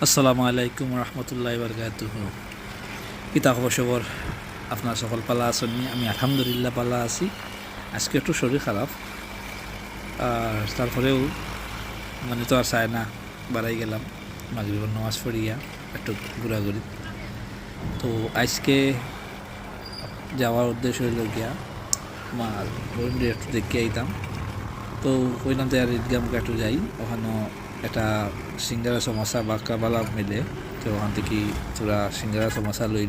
আসসালামু আলাইকুম রহমতুল্লাহ বরকাতুহ। কিতা খবর? আপনার সকল পালা আছেন? আমি আলহামদুলিল্লাহ পালা আছি। আজকে একটু শরীর খারাপ, আর তারপরেও মানে তো আর চায় না, বাড়াই গেলাম মাগরিবের নামাজ পড়িয়া একটু ঘোরাঘুরি। তো আজকে যাওয়ার উদ্দেশ্য হইল গিয়া আমার বন্ধু একটু দেখে আইতাম। তো কইলাম তো আর ঈদগাহ মুখে একটু যাই, ওখানে একটা সিঙ্গারা সমোসা বা কাবালা মিলে। তো ওখান থেকে তোরা সিঙ্গারা সমোসা লই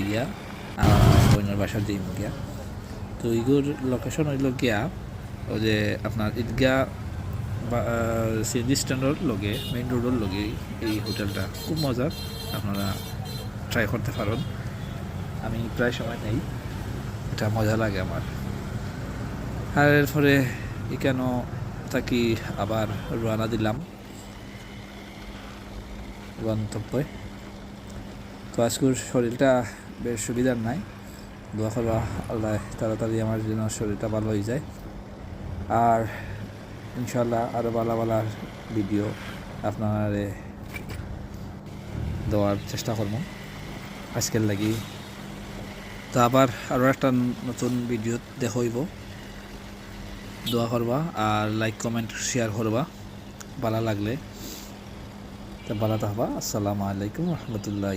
গিয়া বইনের বাসা দিই গিয়া। তো ইগুর লোকেশন হইল গিয়া ওই যে আপনার ঈদগাহ বা সিএনজি স্ট্যান্ডের লগে, মেইন রোডের লগে এই হোটেলটা খুব মজার, আপনারা ট্রাই করতে পারেন। আমি প্রায় সময় নেই, এটা মজা লাগে আমার। আর এরপরে এখানেও থাকি আবার রওনা দিলাম গন্তব্যে। তো আজকের শরীরটা বেশ সুবিধার নাই, দোয়া করবা আল্লাহ তাড়াতাড়ি আমার জন্য শরীরটা ভালো হয়ে যায়। আর ইনশাল্লাহ আরও ভালো ভিডিও আপনার দেওয়ার চেষ্টা করব আজকের লাগি। তো আবার আরও একটা নতুন ভিডিও দেখাইব, দোয়া করবা আর লাইক কমেন্ট শেয়ার করবা ভালো লাগলে। তো ভালো থাকবা। আসসালামু আলাইকুম রহমতুল্লাহ।